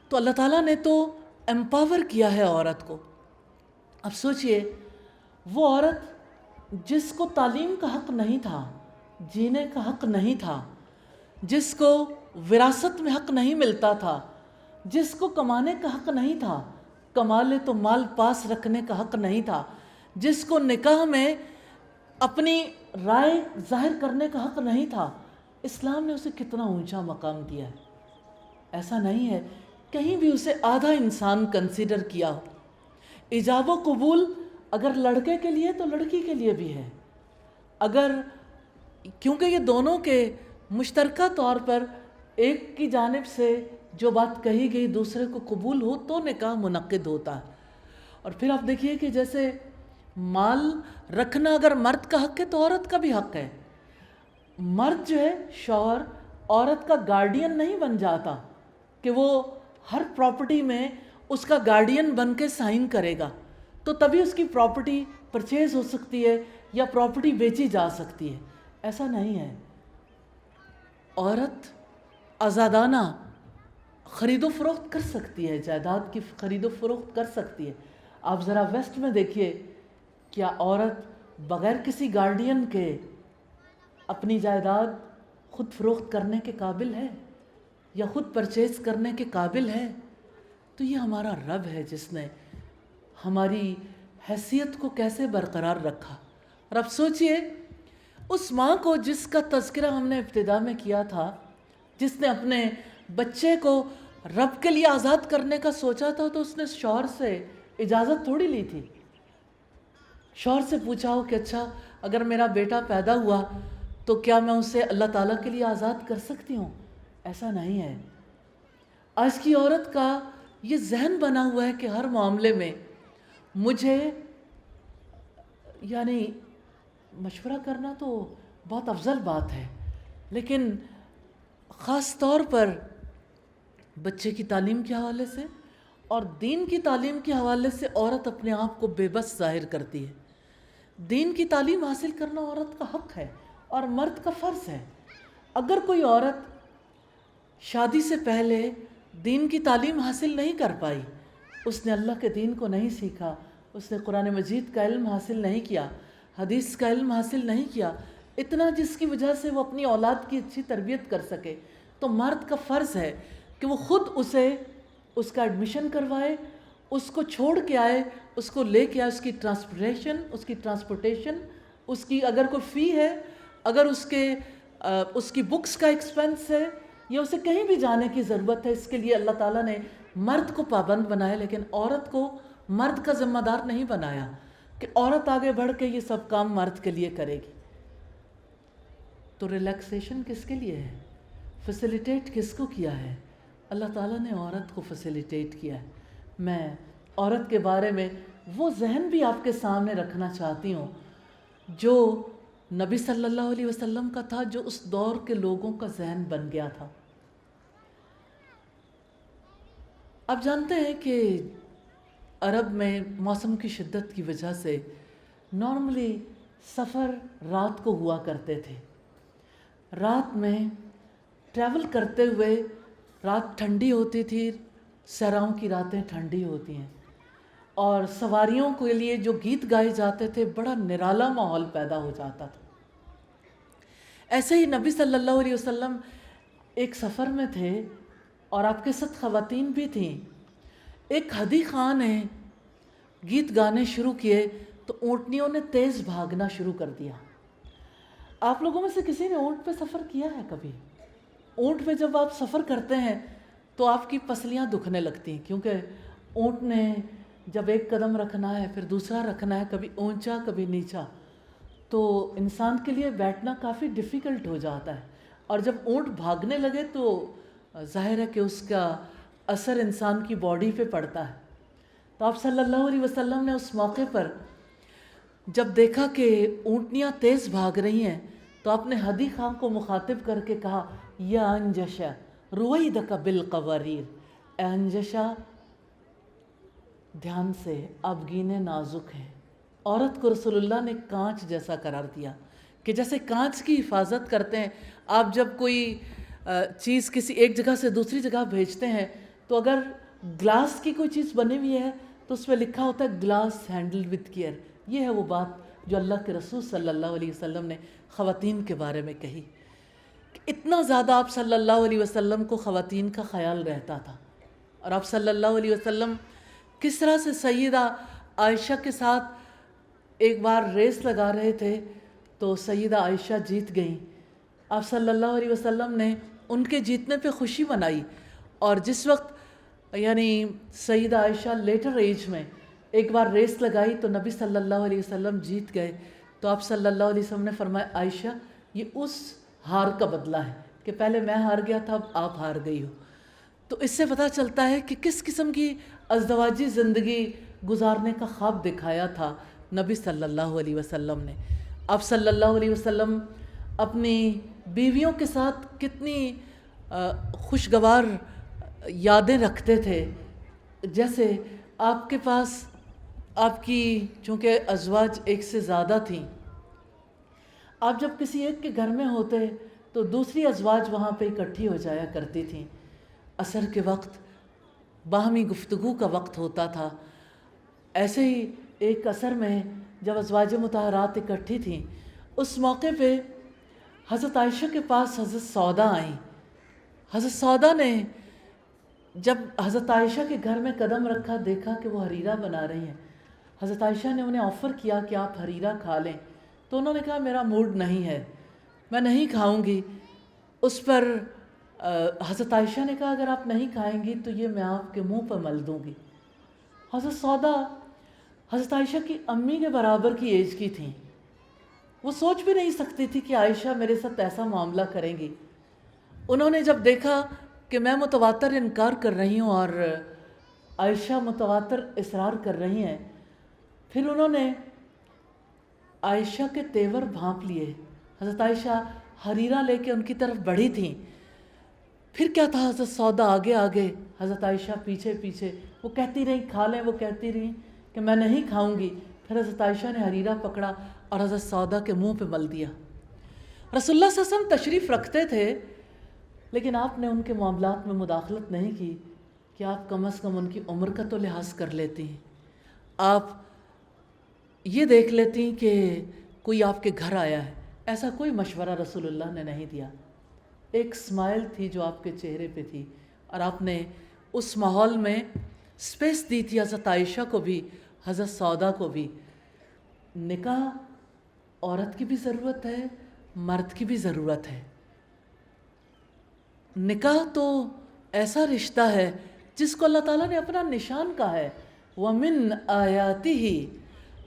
تو اللہ تعالیٰ نے تو امپاور کیا ہے عورت کو۔ اب سوچئے وہ عورت جس کو تعلیم کا حق نہیں تھا، جینے کا حق نہیں تھا، جس کو وراثت میں حق نہیں ملتا تھا، جس کو کمانے کا حق نہیں تھا، کما لے تو مال پاس رکھنے کا حق نہیں تھا، جس کو نکاح میں اپنی رائے ظاہر کرنے کا حق نہیں تھا، اسلام نے اسے کتنا اونچا مقام دیا ہے۔ ایسا نہیں ہے کہیں بھی اسے آدھا انسان کنسیڈر کیا ہو۔ ایجاب و قبول اگر لڑکے کے لیے تو لڑکی کے لیے بھی ہے، اگر کیونکہ یہ دونوں کے مشترکہ طور پر ایک کی جانب سے جو بات کہی گئی دوسرے کو قبول ہو تو نکاح منعقد ہوتا ہے۔ اور پھر آپ دیکھیے کہ جیسے مال رکھنا اگر مرد کا حق ہے تو عورت کا بھی حق ہے۔ مرد جو ہے شوہر عورت کا گارڈین نہیں بن جاتا کہ وہ ہر پراپرٹی میں اس کا گارڈین بن کے سائن کرے گا تو تبھی اس کی پراپرٹی پرچیز ہو سکتی ہے یا پراپرٹی بیچی جا سکتی ہے۔ ایسا نہیں ہے۔ عورت آزادانہ خرید و فروخت کر سکتی ہے، جائیداد کی خرید و فروخت کر سکتی ہے۔ آپ ذرا ویسٹ میں دیکھیے، کیا عورت بغیر کسی گارڈین کے اپنی جائیداد خود فروخت کرنے کے قابل ہے یا خود پرچیز کرنے کے قابل ہے؟ تو یہ ہمارا رب ہے جس نے ہماری حیثیت کو کیسے برقرار رکھا۔ اور اب سوچئے اس ماں کو جس کا تذکرہ ہم نے ابتدا میں کیا تھا، جس نے اپنے بچے کو رب کے لیے آزاد کرنے کا سوچا تھا، تو اس نے شوہر سے اجازت تھوڑی لی تھی۔ شوہر سے پوچھا ہو کہ اچھا اگر میرا بیٹا پیدا ہوا تو کیا میں اسے اللہ تعالیٰ کے لیے آزاد کر سکتی ہوں؟ ایسا نہیں ہے۔ آج کی عورت کا یہ ذہن بنا ہوا ہے کہ ہر معاملے میں مجھے یعنی مشورہ کرنا تو بہت افضل بات ہے، لیکن خاص طور پر بچے کی تعلیم کے حوالے سے اور دین کی تعلیم کے حوالے سے عورت اپنے آپ کو بے بس ظاہر کرتی ہے۔ دین کی تعلیم حاصل کرنا عورت کا حق ہے اور مرد کا فرض ہے۔ اگر کوئی عورت شادی سے پہلے دین کی تعلیم حاصل نہیں کر پائی، اس نے اللہ کے دین کو نہیں سیکھا، اس نے قرآن مجید کا علم حاصل نہیں کیا، حدیث کا علم حاصل نہیں کیا، اتنا جس کی وجہ سے وہ اپنی اولاد کی اچھی تربیت کر سکے، تو مرد کا فرض ہے کہ وہ خود اسے اس کا ایڈمیشن کروائے، اس کو چھوڑ کے آئے، اس کو لے کے آئے، اس کی ٹرانسپورٹیشن، اس کی اگر کوئی فی ہے، اگر اس کی بکس کا ایکسپنس ہے یا اسے کہیں بھی جانے کی ضرورت ہے، اس کے لیے اللہ تعالیٰ نے مرد کو پابند بنایا، لیکن عورت کو مرد کا ذمہ دار نہیں بنایا کہ عورت آگے بڑھ کے یہ سب کام مرد کے لیے کرے گی۔ تو ریلیکسیشن کس کے لیے ہے؟ فیسیلیٹیٹ کس کو کیا ہے؟ اللہ تعالیٰ نے عورت کو فیسیلیٹیٹ کیا ہے۔ میں عورت کے بارے میں وہ ذہن بھی آپ کے سامنے رکھنا چاہتی ہوں جو نبی صلی اللہ علیہ وسلم کا تھا، جو اس دور کے لوگوں کا ذہن بن گیا تھا۔ آپ جانتے ہیں کہ عرب میں موسم کی شدت کی وجہ سے نارملی سفر رات کو ہوا کرتے تھے۔ رات میں ٹریول کرتے ہوئے رات ٹھنڈی ہوتی تھی، صحراؤں کی راتیں ٹھنڈی ہوتی ہیں، اور سواریوں کے لیے جو گیت گائے جاتے تھے بڑا نرالا ماحول پیدا ہو جاتا تھا۔ ایسے ہی نبی صلی اللہ علیہ وسلم ایک سفر میں تھے اور آپ کے ساتھ خواتین بھی تھیں۔ ایک ہدی خان نے گیت گانے شروع کیے تو اونٹنیوں نے تیز بھاگنا شروع کر دیا۔ آپ لوگوں میں سے کسی نے اونٹ پہ سفر کیا ہے کبھی؟ اونٹ پہ جب آپ سفر کرتے ہیں تو آپ کی پسلیاں دکھنے لگتی ہیں، کیونکہ اونٹ نے جب ایک قدم رکھنا ہے پھر دوسرا رکھنا ہے، کبھی اونچا کبھی نیچا، تو انسان کے لیے بیٹھنا کافی ڈیفیکلٹ ہو جاتا ہے۔ اور جب اونٹ بھاگنے لگے تو ظاہر ہے کہ اس کا اثر انسان کی باڈی پہ پڑتا ہے۔ تو آپ صلی اللہ علیہ وسلم نے اس موقع پر جب دیکھا کہ اونٹنیاں تیز بھاگ رہی ہیں تو آپ نے ہدی خان کو مخاطب کر کے کہا، یا انجشا رویدک بالقواریر، اے انجشا دھیان سے، آبگینے نازک ہیں۔ عورت کو رسول اللہ نے کانچ جیسا قرار دیا کہ جیسے کانچ کی حفاظت کرتے ہیں، آپ جب کوئی چیز کسی ایک جگہ سے دوسری جگہ بھیجتے ہیں تو اگر گلاس کی کوئی چیز بنی ہوئی ہے تو اس پہ لکھا ہوتا ہے گلاس ہینڈل وتھ کیئر. یہ ہے وہ بات جو اللہ کے رسول صلی اللہ علیہ وسلم نے خواتین کے بارے میں کہی. اتنا زیادہ آپ صلی اللہ علیہ وسلم کو خواتین کا خیال رہتا تھا. اور آپ صلی اللہ علیہ وسلم کس طرح سے سیدہ عائشہ کے ساتھ ایک بار ریس لگا رہے تھے تو سیدہ عائشہ جیت گئیں. آپ صلی اللہ علیہ وسلم نے ان کے جیتنے پہ خوشی منائی. اور جس وقت یعنی سیدہ عائشہ لیٹر ایج میں ایک بار ریس لگائی تو نبی صلی اللہ علیہ وسلم جیت گئے. تو آپ صلی اللہ علیہ وسلم نے فرمایا عائشہ یہ اس ہار کا بدلہ ہے کہ پہلے میں ہار گیا تھا اب آپ ہار گئی ہو. تو اس سے پتہ چلتا ہے کہ کس قسم کی ازدواجی زندگی گزارنے کا خواب دکھایا تھا نبی صلی اللہ علیہ وسلم نے. آپ صلی اللہ علیہ وسلم اپنی بیویوں کے ساتھ کتنی خوشگوار یادیں رکھتے تھے. جیسے آپ کے پاس آپ کی چونکہ ازواج ایک سے زیادہ تھیں، آپ جب کسی ایک کے گھر میں ہوتے تو دوسری ازواج وہاں پہ اکٹھی ہو جایا کرتی تھیں. عصر کے وقت باہمی گفتگو کا وقت ہوتا تھا. ایسے ہی ایک عصر میں جب ازواج مطہرات اکٹھی تھیں اس موقع پہ حضرت عائشہ کے پاس حضرت سودا آئیں. حضرت سودا نے جب حضرت عائشہ کے گھر میں قدم رکھا دیکھا کہ وہ حریرہ بنا رہی ہیں. حضرت عائشہ نے انہیں آفر کیا کہ آپ حریرہ کھا لیں تو انہوں نے کہا میرا موڈ نہیں ہے، میں نہیں کھاؤں گی. اس پر حضرت عائشہ نے کہا اگر آپ نہیں کھائیں گی تو یہ میں آپ کے منہ پہ مل دوں گی. حضرت سودا حضرت عائشہ کی امی کے برابر کی ایج کی تھیں. وہ سوچ بھی نہیں سکتی تھی کہ عائشہ میرے ساتھ ایسا معاملہ کریں گی. انہوں نے جب دیکھا کہ میں متواتر انکار کر رہی ہوں اور عائشہ متواتر اصرار کر رہی ہیں، پھر انہوں نے عائشہ کے تیور بھانپ لیے. حضرت عائشہ حریرہ لے کے ان کی طرف بڑھی تھیں. پھر کیا تھا، حضرت سودا آگے آگے، حضرت عائشہ پیچھے پیچھے. وہ کہتی رہیں کھا لیں، وہ کہتی رہیں کہ میں نہیں کھاؤں گی. پھر حضرت عائشہ نے حریرہ پکڑا اور حضرت سودا کے منہ پہ مل دیا. رسول اللہ صلی اللہ علیہ وسلم تشریف رکھتے تھے لیکن آپ نے ان کے معاملات میں مداخلت نہیں کی کہ آپ کم از کم ان کی عمر کا تو لحاظ کر لیتی ہیں. آپ یہ دیکھ لیتی کہ کوئی آپ کے گھر آیا ہے. ایسا کوئی مشورہ رسول اللہ نے نہیں دیا. ایک اسمائل تھی جو آپ کے چہرے پہ تھی اور آپ نے اس ماحول میں اسپیس دی تھی حضرت عائشہ کو بھی حضرت سودا کو بھی. نکاح عورت کی بھی ضرورت ہے، مرد کی بھی ضرورت ہے. نکاح تو ایسا رشتہ ہے جس کو اللہ تعالیٰ نے اپنا نشان کہا ہے. وَمِنْ آیَاتِهِ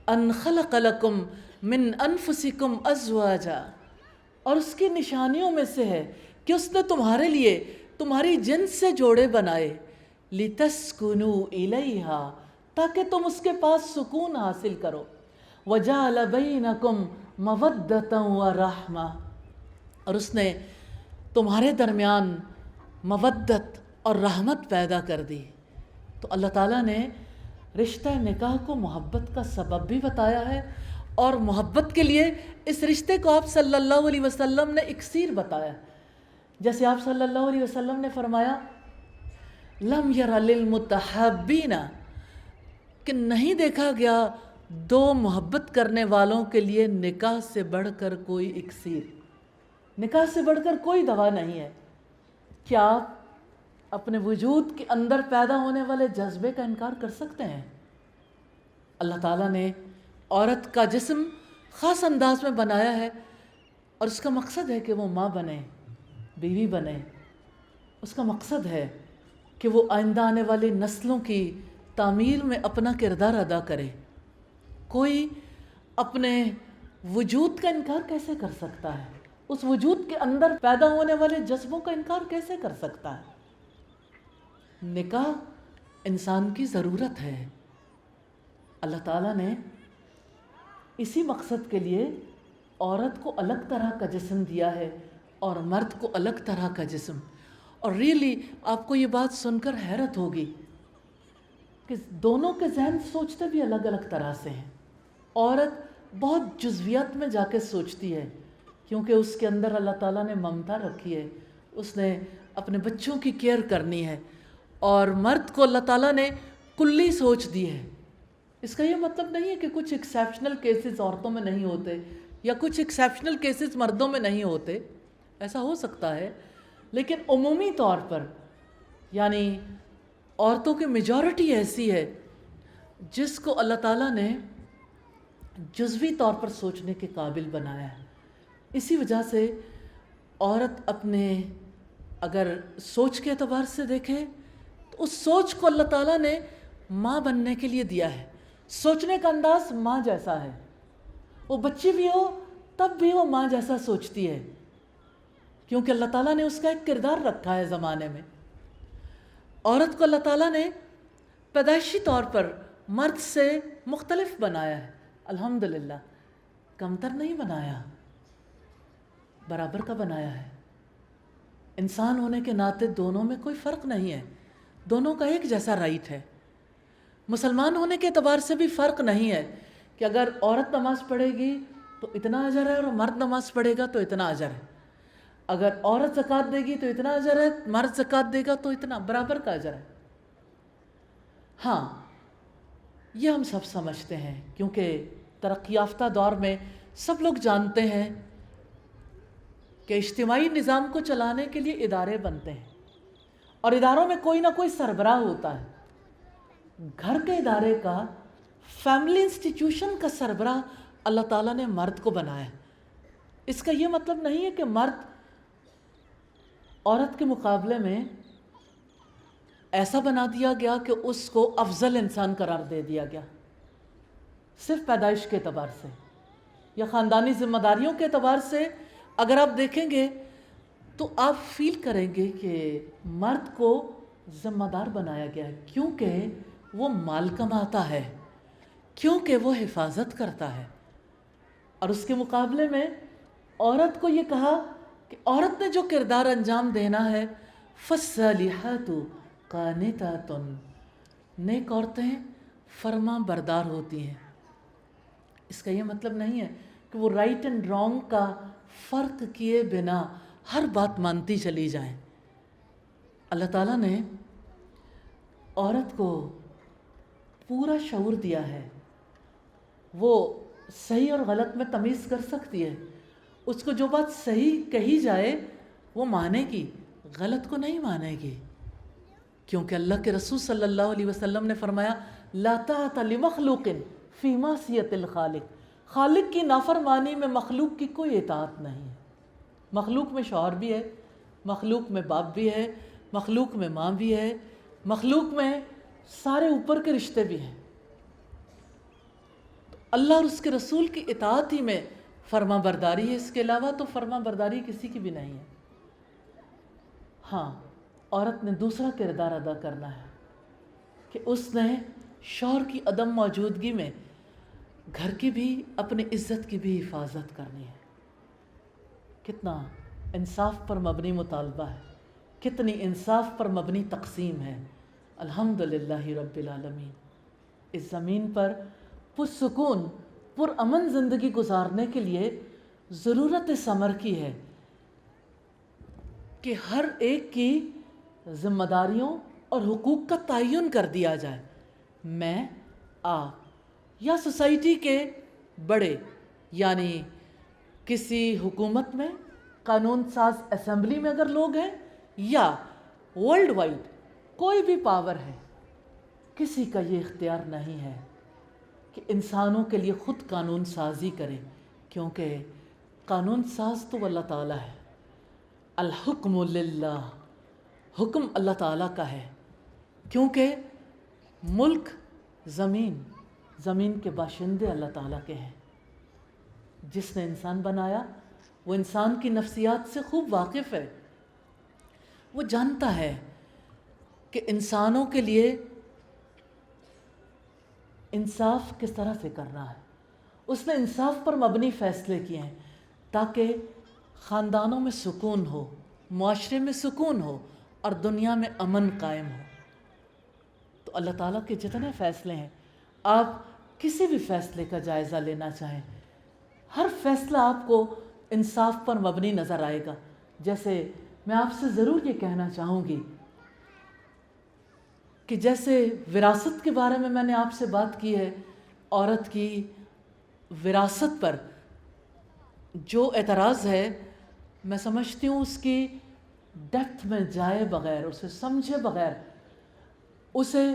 أَنْ خَلَقَ لَكُمْ مِنْ أَنفُسِكُمْ أَزْوَاجًا. اور اس کی نشانیوں میں سے ہے کہ اس نے تمہارے لیے تمہاری جنس سے جوڑے بنائے. لِتَسْكُنُوا إِلَيْهَا تاکہ تم اس کے پاس سکون حاصل کرو. وَجَعَلَ بَيْنَكُمْ مَوَدَّةً وَرَحْمَةً اور اس نے تمہارے درمیان مودت اور رحمت پیدا کر دی. تو اللہ تعالیٰ نے رشتہ نکاح کو محبت کا سبب بھی بتایا ہے اور محبت کے لیے اس رشتے کو آپ صلی اللہ علیہ وسلم نے اکسیر بتایا. جیسے آپ صلی اللہ علیہ وسلم نے فرمایا لم یر للمتحابین کہ نہیں دیکھا گیا دو محبت کرنے والوں کے لیے نکاح سے بڑھ کر کوئی اکسیر، نکاح سے بڑھ کر کوئی دوا نہیں ہے. کیا آپ اپنے وجود کے اندر پیدا ہونے والے جذبے کا انکار کر سکتے ہیں؟ اللہ تعالیٰ نے عورت کا جسم خاص انداز میں بنایا ہے اور اس کا مقصد ہے کہ وہ ماں بنے، بیوی بنے. اس کا مقصد ہے کہ وہ آئندہ آنے والی نسلوں کی تعمیر میں اپنا کردار ادا کرے. کوئی اپنے وجود کا انکار کیسے کر سکتا ہے؟ اس وجود کے اندر پیدا ہونے والے جذبوں کا انکار کیسے کر سکتا ہے؟ نکاح انسان کی ضرورت ہے. اللہ تعالیٰ نے اسی مقصد کے لیے عورت کو الگ طرح کا جسم دیا ہے اور مرد کو الگ طرح کا جسم. اور ریئلی آپ کو یہ بات سن کر حیرت ہوگی کہ دونوں کے ذہن سوچتے بھی الگ الگ طرح سے ہیں. عورت بہت جزویات میں جا کے سوچتی ہے کیونکہ اس کے اندر اللہ تعالیٰ نے ممتا رکھی ہے، اس نے اپنے بچوں کی کیئر کرنی ہے. اور مرد کو اللہ تعالیٰ نے کلی سوچ دی ہے۔ اس کا یہ مطلب نہیں ہے کہ کچھ ایکسیپشنل کیسز عورتوں میں نہیں ہوتے یا کچھ ایکسیپشنل کیسز مردوں میں نہیں ہوتے، ایسا ہو سکتا ہے، لیکن عمومی طور پر یعنی عورتوں کی میجورٹی ایسی ہے جس کو اللہ تعالیٰ نے جزوی طور پر سوچنے کے قابل بنایا ہے۔ اسی وجہ سے عورت اپنے اگر سوچ کے اعتبار سے دیکھے تو اس سوچ کو اللہ تعالیٰ نے ماں بننے کے لیے دیا ہے۔ سوچنے کا انداز ماں جیسا ہے، وہ بچی بھی ہو تب بھی وہ ماں جیسا سوچتی ہے، کیونکہ اللہ تعالیٰ نے اس کا ایک کردار رکھا ہے زمانے میں۔ عورت کو اللہ تعالیٰ نے پیدائشی طور پر مرد سے مختلف بنایا ہے، الحمدللہ، کمتر نہیں بنایا، برابر کا بنایا ہے۔ انسان ہونے کے ناطے دونوں میں کوئی فرق نہیں ہے، دونوں کا ایک جیسا رائٹ ہے۔ مسلمان ہونے کے اعتبار سے بھی فرق نہیں ہے کہ اگر عورت نماز پڑھے گی تو اتنا اجر ہے اور مرد نماز پڑھے گا تو اتنا اجر ہے، اگر عورت زکوٰۃ دے گی تو اتنا اجر ہے، مرد زکوٰۃ دے گا تو اتنا، برابر کا اجر ہے۔ ہاں، یہ ہم سب سمجھتے ہیں کیونکہ ترقی یافتہ دور میں سب لوگ جانتے ہیں کہ اجتماعی نظام کو چلانے کے لیے ادارے بنتے ہیں اور اداروں میں کوئی نہ کوئی سربراہ ہوتا ہے۔ گھر کے ادارے کا، فیملی انسٹیٹیوشن کا سربراہ اللہ تعالیٰ نے مرد کو بنایا ہے۔ اس کا یہ مطلب نہیں ہے کہ مرد عورت کے مقابلے میں ایسا بنا دیا گیا کہ اس کو افضل انسان قرار دے دیا گیا، صرف پیدائش کے اعتبار سے یا خاندانی ذمہ داریوں کے اعتبار سے اگر آپ دیکھیں گے تو آپ فیل کریں گے کہ مرد کو ذمہ دار بنایا گیا ہے، کیونکہ وہ مال کماتا ہے، کیونکہ وہ حفاظت کرتا ہے، اور اس کے مقابلے میں عورت کو یہ کہا کہ عورت نے جو کردار انجام دینا ہے، فَالصَّالِحَاتُ قَانِتَاتٌ، نیک عورتیں فرما بردار ہوتی ہیں۔ اس کا یہ مطلب نہیں ہے کہ وہ رائٹ اینڈ رانگ کا فرق کیے بنا ہر بات مانتی چلی جائیں۔ اللہ تعالیٰ نے عورت کو پورا شعور دیا ہے، وہ صحیح اور غلط میں تمیز کر سکتی ہے، اس کو جو بات صحیح کہی جائے وہ مانے گی، غلط کو نہیں مانے گی، کیونکہ اللہ کے رسول صلی اللہ علیہ وسلم نے فرمایا لا طاعۃ لمخلوق فی معصیۃ الخالق، خالق کی نافرمانی میں مخلوق کی کوئی اطاعت نہیں ہے۔ مخلوق میں شوہر بھی ہے، مخلوق میں باپ بھی ہے، مخلوق میں ماں بھی ہے، مخلوق میں سارے اوپر کے رشتے بھی ہیں۔ اللہ اور اس کے رسول کی اطاعت ہی میں فرما برداری ہے، اس کے علاوہ تو فرما برداری کسی کی بھی نہیں ہے۔ ہاں، عورت نے دوسرا کردار ادا کرنا ہے کہ اس نے شوہر کی عدم موجودگی میں گھر کی بھی، اپنی عزت کی بھی حفاظت کرنی ہے۔ کتنا انصاف پر مبنی مطالبہ ہے، کتنی انصاف پر مبنی تقسیم ہے۔ الحمدللہ رب العالمین، اس زمین پر پرسکون، پرامن زندگی گزارنے کے لیے ضرورت ثمر کی ہے کہ ہر ایک کی ذمہ داریوں اور حقوق کا تعین کر دیا جائے۔ میں، آپ یا سوسائٹی کے بڑے، یعنی کسی حکومت میں، قانون ساز اسمبلی میں اگر لوگ ہیں، یا ورلڈ وائڈ کوئی بھی پاور ہے، کسی کا یہ اختیار نہیں ہے کہ انسانوں کے لیے خود قانون سازی کرے، کیونکہ قانون ساز تو اللہ تعالیٰ ہے۔ الحکم للہ، حکم اللہ تعالیٰ کا ہے، کیونکہ ملک، زمین کے باشندے اللہ تعالیٰ کے ہیں۔ جس نے انسان بنایا وہ انسان کی نفسیات سے خوب واقف ہے، وہ جانتا ہے کہ انسانوں کے لیے انصاف کس طرح سے کرنا ہے۔ اس نے انصاف پر مبنی فیصلے کیے ہیں تاکہ خاندانوں میں سکون ہو، معاشرے میں سکون ہو اور دنیا میں امن قائم ہو۔ تو اللہ تعالیٰ کے جتنے فیصلے ہیں، آپ کسی بھی فیصلے کا جائزہ لینا چاہیں، ہر فیصلہ آپ کو انصاف پر مبنی نظر آئے گا۔ جیسے میں آپ سے ضرور یہ کہنا چاہوں گی کہ جیسے وراثت کے بارے میں نے آپ سے بات کی ہے، عورت کی وراثت پر جو اعتراض ہے، میں سمجھتی ہوں اس کی ڈیپتھ میں جائے بغیر، اسے سمجھے بغیر، اسے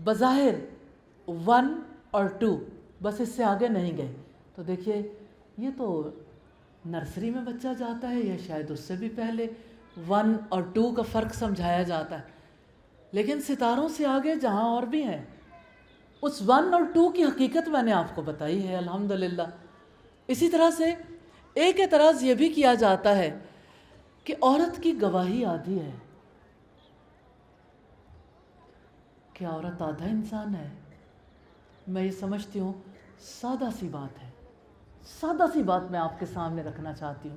بظاہر 1 اور 2 بس اس سے آگے نہیں گئے تو دیکھیے یہ تو نرسری میں بچہ جاتا ہے یا شاید اس سے بھی پہلے 1 اور 2 کا فرق سمجھایا جاتا ہے، لیکن ستاروں سے آگے جہاں اور بھی ہیں، اس 1 اور 2 کی حقیقت میں نے آپ کو بتائی ہے الحمدللہ۔ اسی طرح سے ایک اعتراض یہ بھی کیا جاتا ہے کہ عورت کی گواہی آدھی ہے۔ کیا عورت آدھا انسان ہے؟ میں یہ سمجھتی ہوں سادہ سی بات ہے، سادہ سی بات میں آپ کے سامنے رکھنا چاہتی ہوں۔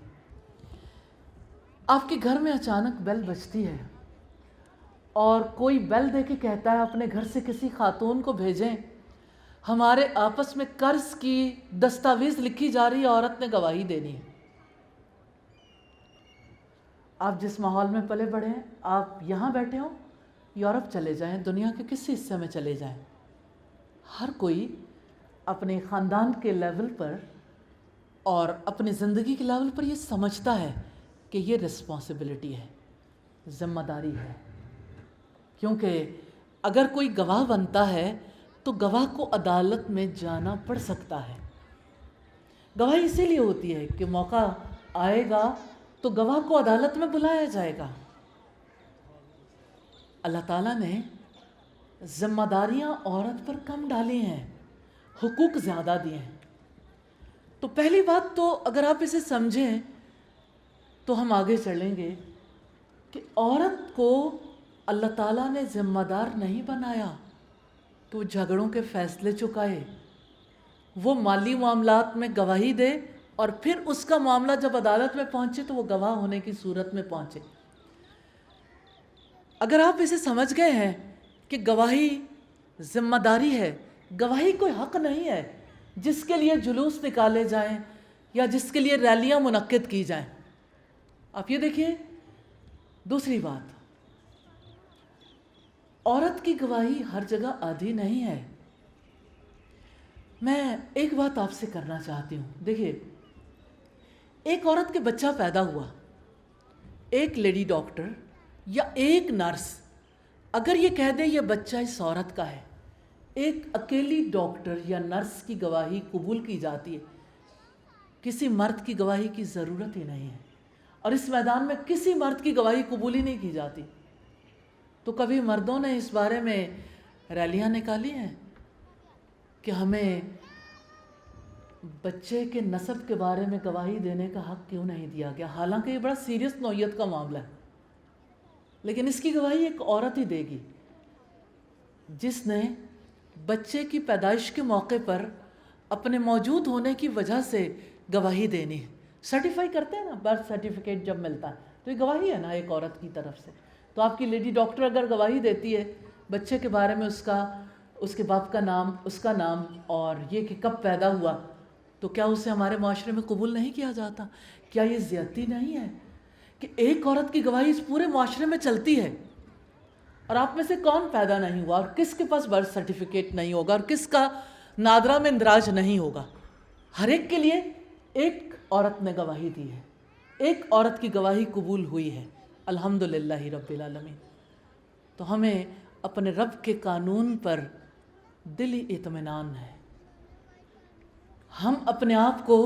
آپ کے گھر میں اچانک بیل بجتی ہے اور کوئی بیل دے کے کہتا ہے اپنے گھر سے کسی خاتون کو بھیجیں، ہمارے آپس میں قرض کی دستاویز لکھی جا رہی ہے، عورت نے گواہی دینی ہے۔ آپ جس ماحول میں پلے بڑھے ہیں، آپ یہاں بیٹھے ہوں، یورپ چلے جائیں، دنیا کے کسی حصے میں چلے جائیں، ہر کوئی اپنے خاندان کے لیول پر اور اپنی زندگی کے لیول پر یہ سمجھتا ہے کہ یہ رسپانسبلٹی ہے، ذمہ داری ہے، کیونکہ اگر کوئی گواہ بنتا ہے تو گواہ کو عدالت میں جانا پڑ سکتا ہے۔ گواہی اسی لیے ہوتی ہے کہ موقع آئے گا تو گواہ کو عدالت میں بلایا جائے گا۔ اللہ تعالیٰ نے ذمہ داریاں عورت پر کم ڈالی ہیں، حقوق زیادہ دیے ہیں۔ تو پہلی بات تو اگر آپ اسے سمجھیں تو ہم آگے چلیں گے کہ عورت کو اللہ تعالیٰ نے ذمہ دار نہیں بنایا کہ وہ جھگڑوں کے فیصلے چکائے، وہ مالی معاملات میں گواہی دے اور پھر اس کا معاملہ جب عدالت میں پہنچے تو وہ گواہ ہونے کی صورت میں پہنچے۔ اگر آپ اسے سمجھ گئے ہیں کہ گواہی ذمہ داری ہے، گواہی کوئی حق نہیں ہے جس کے لیے جلوس نکالے جائیں یا جس کے لیے ریلیاں منعقد کی جائیں۔ آپ یہ دیکھیے، دوسری بات، عورت کی گواہی ہر جگہ آدھی نہیں ہے۔ میں ایک بات آپ سے کرنا چاہتی ہوں، دیکھیے ایک عورت کے بچہ پیدا ہوا، ایک لیڈی ڈاکٹر یا ایک نرس اگر یہ کہہ دے یہ بچہ اس عورت کا ہے، ایک اکیلی ڈاکٹر یا نرس کی گواہی قبول کی جاتی ہے، کسی مرد کی گواہی کی ضرورت ہی نہیں ہے، اور اس میدان میں کسی مرد کی گواہی قبول ہی نہیں کی جاتی۔ تو کبھی مردوں نے اس بارے میں ریلیاں نکالی ہیں کہ ہمیں بچے کے نسب کے بارے میں گواہی دینے کا حق کیوں نہیں دیا گیا، حالانکہ یہ بڑا سیریس نوعیت کا معاملہ ہے، لیکن اس کی گواہی ایک عورت ہی دے گی جس نے بچے کی پیدائش کے موقع پر اپنے موجود ہونے کی وجہ سے گواہی دینی ہے۔ سرٹیفائی کرتے ہیں نا، برتھ سرٹیفکیٹ جب ملتا ہے تو یہ گواہی ہے نا ایک عورت کی طرف سے۔ تو آپ کی لیڈی ڈاکٹر اگر گواہی دیتی ہے بچے کے بارے میں، اس کے باپ کا نام، اس کا نام اور یہ کہ کب پیدا ہوا، تو کیا اسے ہمارے معاشرے میں قبول نہیں کیا جاتا؟ کیا یہ زیادتی نہیں ہے کہ ایک عورت کی گواہی اس پورے معاشرے میں چلتی ہے؟ اور آپ میں سے کون پیدا نہیں ہوا اور کس کے پاس برتھ سرٹیفکیٹ نہیں ہوگا اور کس کا نادرہ میں اندراج نہیں ہوگا؟ ہر ایک کے لیے ایک عورت نے گواہی دی ہے، ایک عورت کی گواہی قبول ہوئی ہے، الحمدللہ رب العالمین۔ تو ہمیں اپنے رب کے قانون پر دلی اطمینان ہے، ہم اپنے آپ کو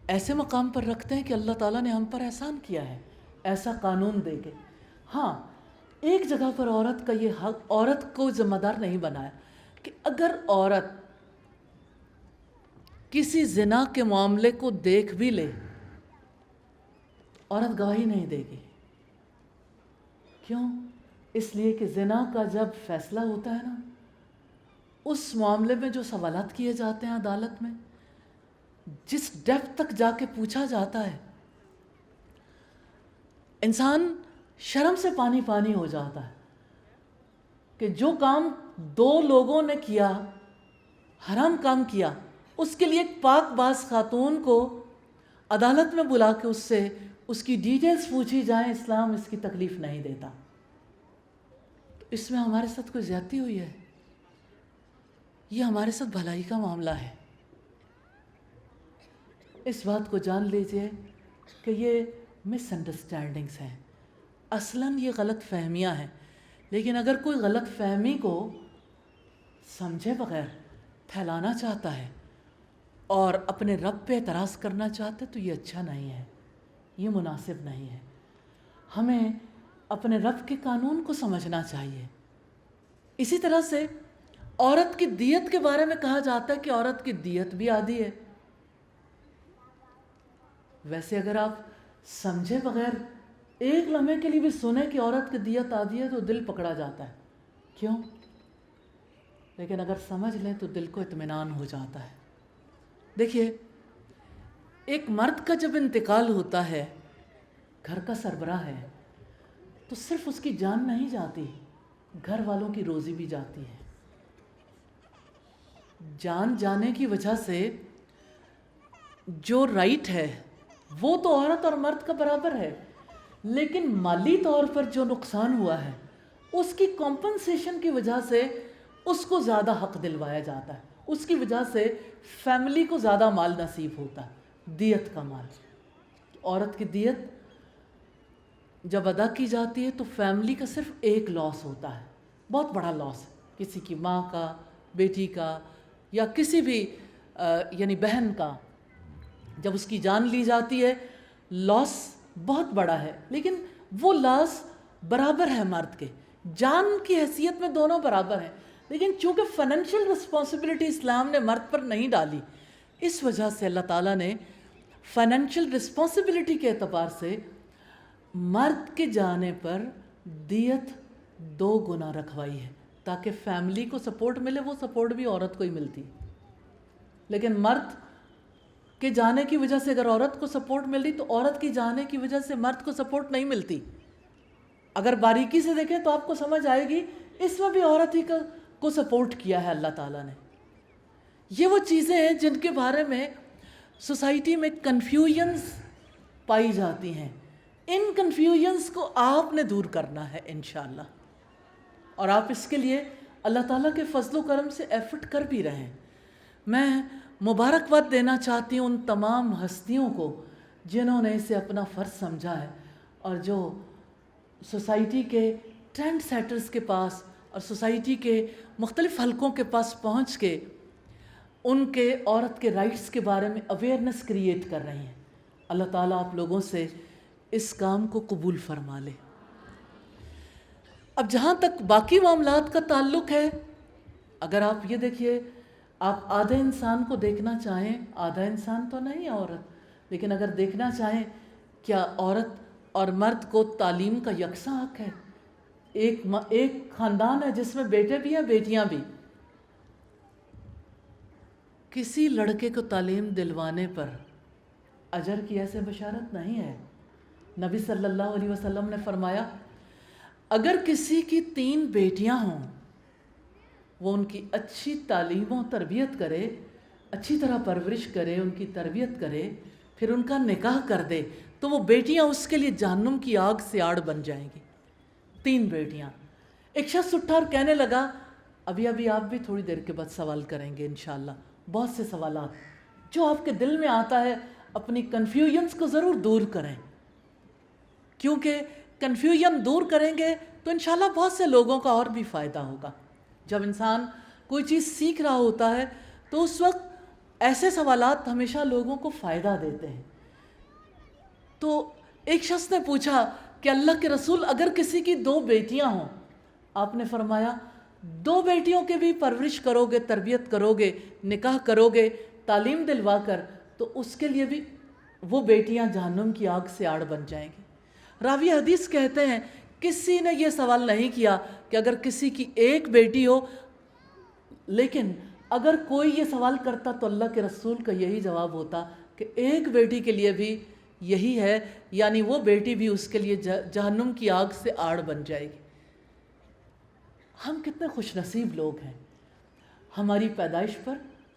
ایسے مقام پر رکھتے ہیں کہ اللہ تعالیٰ نے ہم پر احسان کیا ہے ایسا قانون دے کے۔ ہاں، ایک جگہ پر عورت کا یہ حق، عورت کو ذمہ دار نہیں بنایا کہ اگر عورت کسی زنا کے معاملے کو دیکھ بھی لے، عورت گواہی نہیں دے گی۔ کیوں؟ اس لیے کہ زنا کا جب فیصلہ ہوتا ہے نا، اس معاملے میں جو سوالات کیے جاتے ہیں عدالت میں، جس ڈیپتھ تک جا کے پوچھا جاتا ہے، انسان شرم سے پانی پانی ہو جاتا ہے کہ جو کام 2 لوگوں نے کیا، حرام کام کیا، اس کے لیے ایک پاک باز خاتون کو عدالت میں بلا کے اس کی ڈیٹیلز پوچھی جائیں، اسلام اس کی تکلیف نہیں دیتا۔ اس میں ہمارے ساتھ کوئی زیادتی ہوئی ہے؟ یہ ہمارے ساتھ بھلائی کا معاملہ ہے۔ اس بات کو جان لیجئے کہ یہ مس انڈرسٹینڈنگس ہیں، اصلاً یہ غلط فہمیاں ہیں، لیکن اگر کوئی غلط فہمی کو سمجھے بغیر پھیلانا چاہتا ہے اور اپنے رب پہ اعتراض کرنا چاہتا ہے تو یہ اچھا نہیں ہے، یہ مناسب نہیں ہے۔ ہمیں اپنے رب کے قانون کو سمجھنا چاہیے۔ اسی طرح سے عورت کی دیت کے بارے میں کہا جاتا ہے کہ عورت کی دیت بھی آدھی ہے۔ ویسے اگر آپ سمجھے بغیر ایک لمحے کے لیے بھی سنیں کہ عورت کی دیت آدھی ہے تو دل پکڑا جاتا ہے، کیوں؟ لیکن اگر سمجھ لیں تو دل کو اطمینان ہو جاتا ہے۔ دیکھیے، ایک مرد کا جب انتقال ہوتا ہے، گھر کا سربراہ ہے، تو صرف اس کی جان نہیں جاتی، گھر والوں کی روزی بھی جاتی ہے۔ جان جانے کی وجہ سے جو رائٹ ہے وہ تو عورت اور مرد کا برابر ہے، لیکن مالی طور پر جو نقصان ہوا ہے اس کی کمپنسیشن کی وجہ سے اس کو زیادہ حق دلوایا جاتا ہے، اس کی وجہ سے فیملی کو زیادہ مال نصیب ہوتا ہے، دیت کا مال۔ عورت کی دیت جب ادا کی جاتی ہے تو فیملی کا صرف ایک لاس ہوتا ہے، بہت بڑا لاس، کسی کی ماں کا، بیٹی کا، یا کسی بھی یعنی بہن کا۔ جب اس کی جان لی جاتی ہے لاس بہت بڑا ہے، لیکن وہ لاس برابر ہے مرد کے، جان کی حیثیت میں دونوں برابر ہیں، لیکن چونکہ فائنینشیل رسپانسبلٹی اسلام نے مرد پر نہیں ڈالی، اس وجہ سے اللہ تعالیٰ نے فائنینشیل رسپانسبلٹی کے اعتبار سے مرد کے جانے پر دیت 2 گنا رکھوائی ہے، تاکہ فیملی کو سپورٹ ملے، وہ سپورٹ بھی عورت کو ہی ملتی۔ لیکن مرد کے جانے کی وجہ سے اگر عورت کو سپورٹ مل رہی تو عورت کی جانے کی وجہ سے مرد کو سپورٹ نہیں ملتی۔ اگر باریکی سے دیکھیں تو آپ کو سمجھ آئے گی اس میں بھی عورت ہی کو سپورٹ کیا ہے اللہ تعالیٰ نے۔ یہ وہ چیزیں ہیں جن کے بارے میں سوسائٹی میں کنفیوژنز پائی جاتی ہیں، ان کنفیوژنز کو آپ نے دور کرنا ہے انشاءاللہ، اور آپ اس کے لیے اللہ تعالیٰ کے فضل و کرم سے ایفرٹ کر بھی رہے ہیں۔ میں مبارکباد دینا چاہتی ہوں ان تمام ہستیوں کو جنہوں نے اسے اپنا فرض سمجھا ہے، اور جو سوسائٹی کے ٹرینڈ سیٹرز کے پاس اور سوسائٹی کے مختلف حلقوں کے پاس پہنچ کے ان کے عورت کے رائٹس کے بارے میں اویئرنیس کریٹ کر رہی ہیں۔ اللہ تعالیٰ آپ لوگوں سے اس کام کو قبول فرما لے۔ اب جہاں تک باقی معاملات کا تعلق ہے، اگر آپ یہ دیکھیے، آپ آدھے انسان کو دیکھنا چاہیں، آدھا انسان تو نہیں ہے عورت، لیکن اگر دیکھنا چاہیں کیا عورت اور مرد کو تعلیم کا یکساں حق ہے؟ ایک خاندان ہے جس میں بیٹے بھی ہیں بیٹیاں بھی، کسی لڑکے کو تعلیم دلوانے پر اجر کی ایسے بشارت نہیں ہے۔ نبی صلی اللہ علیہ وسلم نے فرمایا اگر کسی کی 3 بیٹیاں ہوں، وہ ان کی اچھی تعلیم و تربیت کرے، اچھی طرح پرورش کرے، ان کی تربیت کرے، پھر ان کا نکاح کر دے، تو وہ بیٹیاں اس کے لیے جہنم کی آگ سے آڑ بن جائیں گی۔ 3 بیٹیاں۔ ایک شخص اٹھا اور کہنے لگا، ابھی آپ بھی تھوڑی دیر کے بعد سوال کریں گے انشاءاللہ، بہت سے سوالات جو آپ کے دل میں آتا ہے، اپنی کنفیوژنس کو ضرور دور کریں، کیونکہ کنفیوژن دور کریں گے تو انشاءاللہ بہت سے لوگوں کا اور بھی فائدہ ہوگا۔ جب انسان کوئی چیز سیکھ رہا ہوتا ہے تو اس وقت ایسے سوالات ہمیشہ لوگوں کو فائدہ دیتے ہیں۔ تو ایک شخص نے پوچھا کہ اللہ کے رسول اگر کسی کی 2 بیٹیاں ہوں، آپ نے فرمایا 2 بیٹیوں کے بھی پرورش کرو گے، تربیت کرو گے، نکاح کرو گے، تعلیم دلوا کر، تو اس کے لیے بھی وہ بیٹیاں جہنم کی آگ سے آڑ بن جائیں گی۔ راوی حدیث کہتے ہیں کسی نے یہ سوال نہیں کیا کہ اگر کسی کی 1 بیٹی ہو، لیکن اگر کوئی یہ سوال کرتا تو اللہ کے رسول کا یہی جواب ہوتا کہ 1 بیٹی کے لیے بھی یہی ہے، یعنی وہ بیٹی بھی اس کے لیے جہنم کی آگ سے آڑ بن جائے گی۔ ہم کتنے خوش نصیب لوگ ہیں، ہماری پیدائش پر،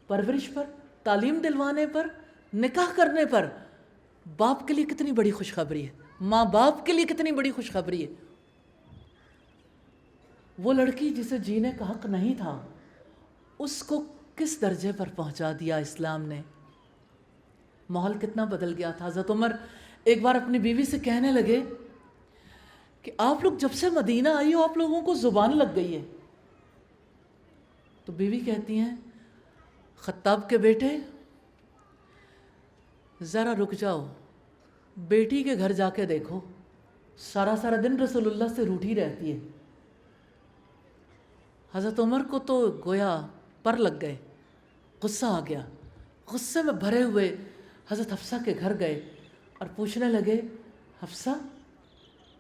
پرورش پر، تعلیم دلوانے پر، نکاح کرنے پر باپ کے لیے کتنی بڑی خوشخبری ہے، ماں باپ کے لیے کتنی بڑی خوشخبری ہے۔ وہ لڑکی جسے جینے کا حق نہیں تھا، اس کو کس درجے پر پہنچا دیا اسلام نے. ماحول کتنا بدل گیا تھا. حضرت عمر ایک بار اپنی بیوی سے کہنے لگے کہ آپ لوگ جب سے مدینہ آئی ہو آپ لوگوں کو زبان لگ گئی ہے. تو بیوی کہتی ہیں خطاب کے بیٹے ذرا رک جاؤ، بیٹی کے گھر جا کے دیکھو، سارا دن رسول اللہ سے روٹھی رہتی ہے. حضرت عمر کو تو گویا پر لگ گئے، غصہ آ گیا. غصے میں بھرے ہوئے حضرت حفصہ کے گھر گئے اور پوچھنے لگے حفصہ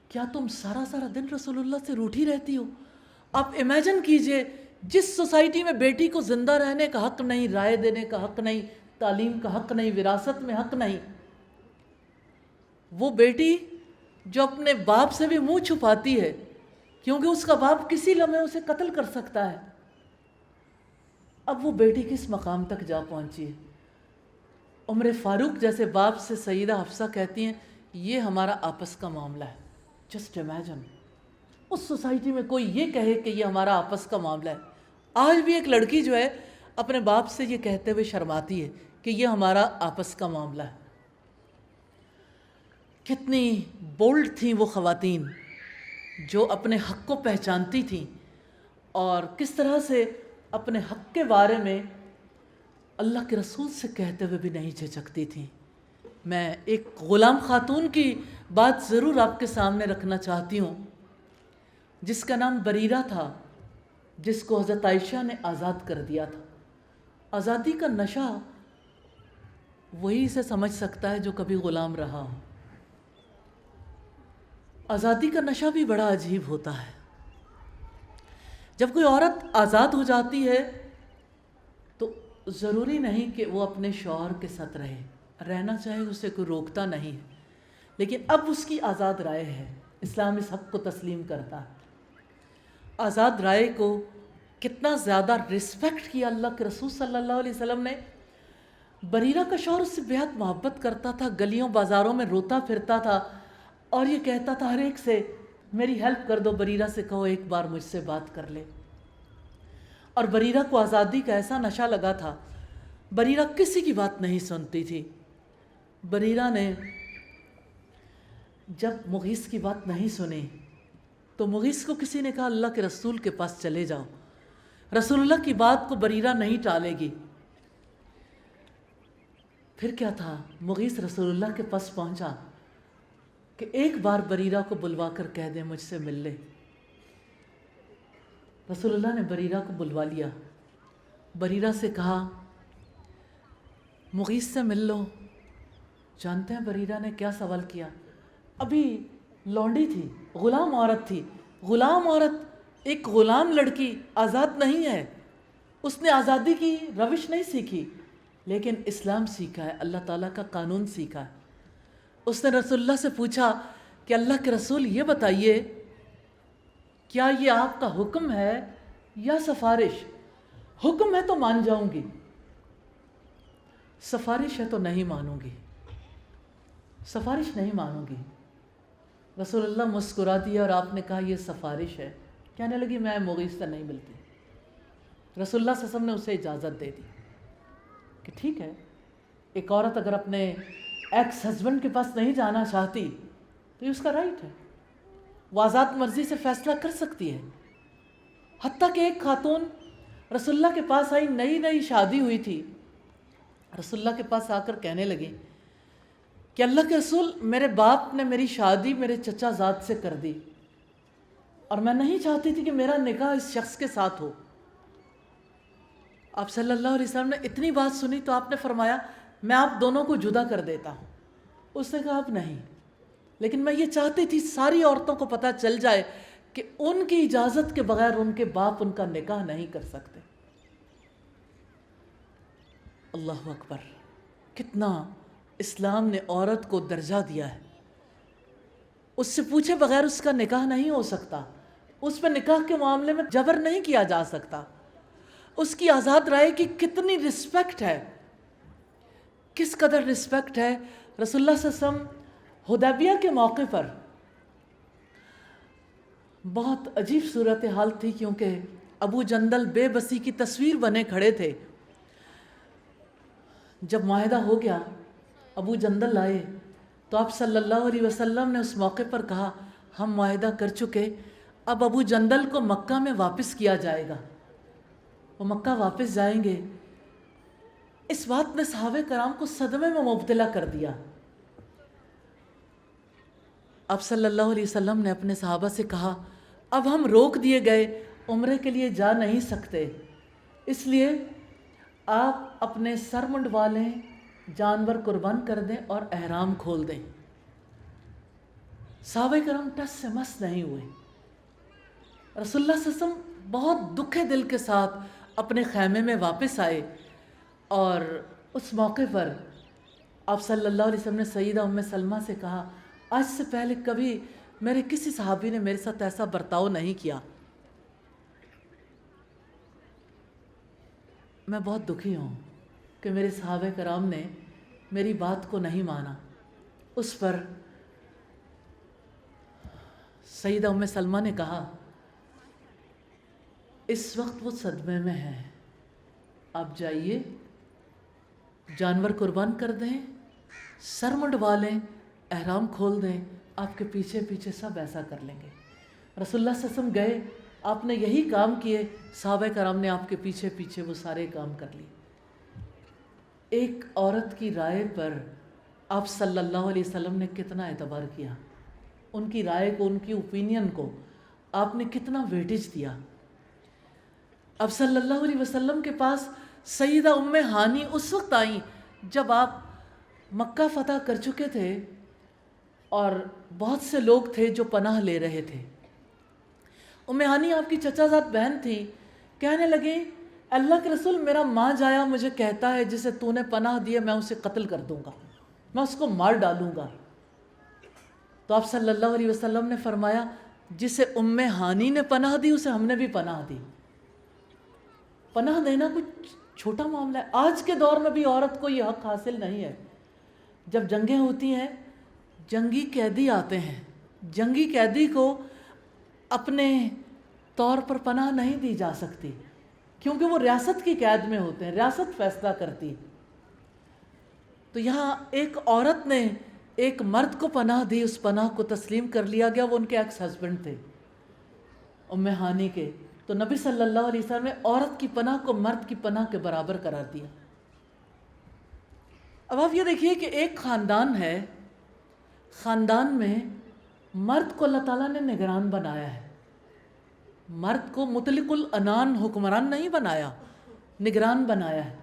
کیا تم سارا دن رسول اللہ سے روٹھی رہتی ہو؟ آپ امیجن کیجئے جس سوسائٹی میں بیٹی کو زندہ رہنے کا حق نہیں، رائے دینے کا حق نہیں، تعلیم کا حق نہیں، وراثت میں حق نہیں، وہ بیٹی جو اپنے باپ سے بھی منہ چھپاتی ہے کیونکہ اس کا باپ کسی لمحے اسے قتل کر سکتا ہے، اب وہ بیٹی کس مقام تک جا پہنچی ہے. عمر فاروق جیسے باپ سے سیدہ حفصہ کہتی ہیں یہ ہمارا آپس کا معاملہ ہے. جسٹ امیجن اس سوسائٹی میں کوئی یہ کہے کہ یہ ہمارا آپس کا معاملہ ہے. آج بھی ایک لڑکی جو ہے اپنے باپ سے یہ کہتے ہوئے شرماتی ہے کہ یہ ہمارا آپس کا معاملہ ہے. کتنی بولڈ تھیں وہ خواتین جو اپنے حق کو پہچانتی تھیں اور کس طرح سے اپنے حق کے بارے میں اللہ کے رسول سے کہتے ہوئے بھی نہیں جھجکتی تھیں. میں ایک غلام خاتون کی بات ضرور آپ کے سامنے رکھنا چاہتی ہوں جس کا نام بریرہ تھا، جس کو حضرت عائشہ نے آزاد کر دیا تھا. آزادی کا نشہ وہی سے سمجھ سکتا ہے جو کبھی غلام رہا ہو. آزادی کا نشہ بھی بڑا عجیب ہوتا ہے. جب کوئی عورت آزاد ہو جاتی ہے تو ضروری نہیں کہ وہ اپنے شوہر کے ساتھ رہنا چاہے، اسے کوئی روکتا نہیں ہے، لیکن اب اس کی آزاد رائے ہے. اسلام اس حق کو تسلیم کرتا ہے. آزاد رائے کو کتنا زیادہ رسپیکٹ کیا اللہ کے رسول صلی اللہ علیہ وسلم نے. بریرہ کا شوہر اس سے بہت محبت کرتا تھا، گلیوں بازاروں میں روتا پھرتا تھا اور یہ کہتا تھا ہر ایک سے میری ہیلپ کر دو، بریرہ سے کہو ایک بار مجھ سے بات کر لے. اور بریرہ کو آزادی کا ایسا نشہ لگا تھا، بریرہ کسی کی بات نہیں سنتی تھی. بریرہ نے جب مغیث کی بات نہیں سنی تو مغیث کو کسی نے کہا اللہ کے رسول کے پاس چلے جاؤ، رسول اللہ کی بات کو بریرہ نہیں ٹالے گی. پھر کیا تھا، مغیث رسول اللہ کے پاس پہنچا کہ ایک بار بریرہ کو بلوا کر کہہ دے مجھ سے مل لے. رسول اللہ نے بریرہ کو بلوا لیا. بریرہ سے کہا مغیث سے مل لو. جانتے ہیں بریرہ نے کیا سوال کیا؟ ابھی لونڈی تھی، غلام عورت تھی. غلام عورت، ایک غلام لڑکی آزاد نہیں ہے، اس نے آزادی کی روش نہیں سیکھی، لیکن اسلام سیکھا ہے، اللہ تعالیٰ کا قانون سیکھا ہے. اس نے رسول اللہ سے پوچھا کہ اللہ کے رسول یہ بتائیے کیا یہ آپ کا حکم ہے یا سفارش؟ حکم ہے تو مان جاؤں گی، سفارش ہے تو نہیں مانوں گی، سفارش نہیں مانوں گی. رسول اللہ مسکرا دیا اور آپ نے کہا یہ سفارش ہے. کہنے لگی میں مغیث سے نہیں ملتی. رسول اللہ صلی اللہ علیہ وسلم نے اسے اجازت دے دی کہ ٹھیک ہے، ایک عورت اگر اپنے ایکس ہسبینڈ کے پاس نہیں جانا چاہتی تو یہ اس کا رائٹ ہے، وہ آزاد مرضی سے فیصلہ کر سکتی ہے. حتیٰ کہ ایک خاتون رسول اللہ کے پاس آئی، نئی شادی ہوئی تھی. رسول اللہ کے پاس آ کر کہنے لگی کہ اللہ کے رسول میرے باپ نے میری شادی میرے چچا زاد سے کر دی اور میں نہیں چاہتی تھی کہ میرا نکاح اس شخص کے ساتھ ہو. آپ صلی اللہ علیہ وسلم نے اتنی بات سنی تو آپ نے فرمایا میں آپ دونوں کو جدا کر دیتا ہوں. اس نے کہا اب نہیں، لیکن میں یہ چاہتی تھی ساری عورتوں کو پتہ چل جائے کہ ان کی اجازت کے بغیر ان کے باپ ان کا نکاح نہیں کر سکتے. اللہ اکبر، کتنا اسلام نے عورت کو درجہ دیا ہے. اس سے پوچھے بغیر اس کا نکاح نہیں ہو سکتا، اس پہ نکاح کے معاملے میں جبر نہیں کیا جا سکتا. اس کی آزاد رائے کی کتنی رسپیکٹ ہے، کس قدر رسپیکٹ ہے. رسول اللہ صلی اللہ علیہ وسلم حدیبیہ کے موقع پر بہت عجیب صورتحال تھی، کیونکہ ابو جندل بے بسی کی تصویر بنے کھڑے تھے۔ جب معاہدہ ہو گیا، ابو جندل آئے تو آپ صلی اللہ علیہ وسلم نے اس موقع پر کہا ہم معاہدہ کر چکے، اب ابو جندل کو مکہ میں واپس کیا جائے گا، وہ مکہ واپس جائیں گے۔ اس بات نے صحابہ کرام کو صدمے میں مبتلا کر دیا۔ آپ صلی اللہ علیہ وسلم نے اپنے صحابہ سے کہا اب ہم روک دیے گئے، عمرے کے لیے جا نہیں سکتے، اس لیے آپ اپنے سر منڈوا لیں، جانور قربان کر دیں اور احرام کھول دیں۔ صحابہ کرام ٹس سے مس نہیں ہوئے۔ رسول اللہ صلی اللہ علیہ وسلم بہت دکھے دل کے ساتھ اپنے خیمے میں واپس آئے، اور اس موقع پر آپ صلی اللہ علیہ وسلم نے سیدہ ام سلمہ سے کہا آج سے پہلے کبھی میرے کسی صحابی نے میرے ساتھ ایسا برتاؤ نہیں کیا، میں بہت دکھی ہوں کہ میرے صحابہ کرام نے میری بات کو نہیں مانا۔ اس پر سیدہ ام سلمہ نے کہا اس وقت وہ صدمے میں ہیں، آپ جائیے، جانور قربان کر دیں، سر منڈوا لیں، احرام کھول دیں، آپ کے پیچھے پیچھے سب ایسا کر لیں گے۔ رسول اللہ صلی اللہ علیہ وسلم گئے، آپ نے یہی کام کیے، صحابہ کرام نے آپ کے پیچھے پیچھے وہ سارے کام کر لیے۔ ایک عورت کی رائے پر آپ صلی اللہ علیہ وسلم نے کتنا اعتبار کیا، ان کی رائے کو، ان کی اوپینین کو آپ نے کتنا ویٹیج دیا۔ اب صلی اللہ علیہ وسلم کے پاس سیدہ ام ہانی اس وقت آئیں جب آپ مکہ فتح کر چکے تھے اور بہت سے لوگ تھے جو پناہ لے رہے تھے۔ ام ہانی آپ کی چچا زاد بہن تھی، کہنے لگیں اللہ کے رسول میرا ماں جایا مجھے کہتا ہے جسے تو نے پناہ دی میں اسے قتل کر دوں گا، میں اس کو مار ڈالوں گا۔ تو آپ صلی اللہ علیہ وسلم نے فرمایا جسے ام ہانی نے پناہ دی اسے ہم نے بھی پناہ دی۔ پناہ دینا کچھ چھوٹا معاملہ ہے، آج کے دور میں بھی عورت کو یہ حق حاصل نہیں ہے۔ جب جنگیں ہوتی ہیں، جنگی قیدی آتے ہیں، جنگی قیدی کو اپنے طور پر پناہ نہیں دی جا سکتی، کیونکہ وہ ریاست کی قید میں ہوتے ہیں، ریاست فیصلہ کرتی۔ تو یہاں ایک عورت نے ایک مرد کو پناہ دی، اس پناہ کو تسلیم کر لیا گیا، وہ ان کے ایکس ہسبینڈ تھے ام ہانی کے۔ تو نبی صلی اللہ علیہ وسلم نے عورت کی پناہ کو مرد کی پناہ کے برابر قرار دیا۔ اب آپ یہ دیکھیے کہ ایک خاندان ہے، خاندان میں مرد کو اللہ تعالیٰ نے نگران بنایا ہے، مرد کو مطلق العنان حکمران نہیں بنایا، نگران بنایا ہے،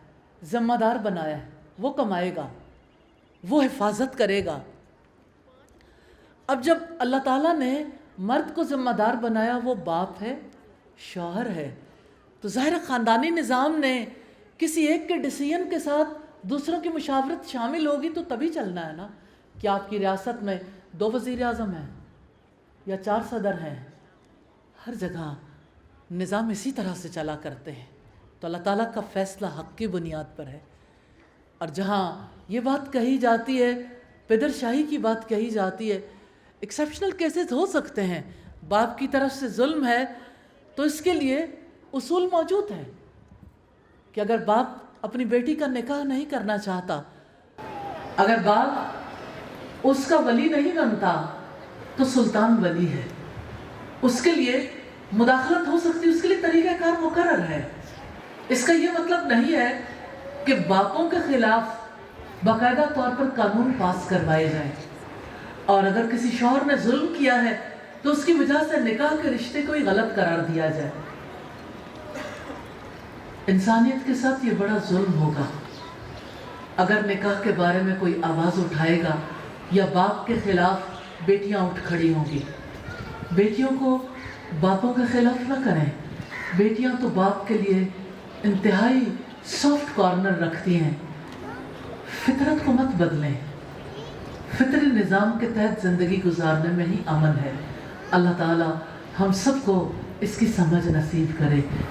ذمہ دار بنایا ہے، وہ کمائے گا، وہ حفاظت کرے گا۔ اب جب اللہ تعالیٰ نے مرد کو ذمہ دار بنایا، وہ باپ ہے، شوہر ہے، تو ظاہر خاندانی نظام نے کسی ایک کے ڈیسیژن کے ساتھ دوسروں کی مشاورت شامل ہوگی تو تبھی چلنا ہے نا۔ کہ آپ کی ریاست میں 2 وزیر اعظم ہیں یا 4 صدر ہیں، ہر جگہ نظام اسی طرح سے چلا کرتے ہیں۔ تو اللہ تعالیٰ کا فیصلہ حق کی بنیاد پر ہے، اور جہاں یہ بات کہی جاتی ہے، پدر شاہی کی بات کہی جاتی ہے، ایکسیپشنل کیسز ہو سکتے ہیں، باپ کی طرف سے ظلم ہے تو اس کے لیے اصول موجود ہیں کہ اگر باپ اپنی بیٹی کا نکاح نہیں کرنا چاہتا، اگر باپ اس کا ولی نہیں بنتا تو سلطان ولی ہے، اس کے لیے مداخلت ہو سکتی، اس کے لیے طریقہ کار مقرر ہے۔ اس کا یہ مطلب نہیں ہے کہ باپوں کے خلاف باقاعدہ طور پر قانون پاس کروائے جائیں، اور اگر کسی شوہر نے ظلم کیا ہے تو اس کی وجہ سے نکاح کے رشتے کو ہی غلط قرار دیا جائے۔ انسانیت کے ساتھ یہ بڑا ظلم ہوگا اگر نکاح کے بارے میں کوئی آواز اٹھائے گا یا باپ کے خلاف بیٹیاں اٹھ کھڑی ہوں گی۔ بیٹیوں کو باپوں کے خلاف نہ کریں، بیٹیاں تو باپ کے لیے انتہائی سافٹ کارنر رکھتی ہیں۔ فطرت کو مت بدلیں، فطری نظام کے تحت زندگی گزارنے میں ہی امن ہے۔ اللہ تعالی ہم سب کو اس کی سمجھ نصیب کرے۔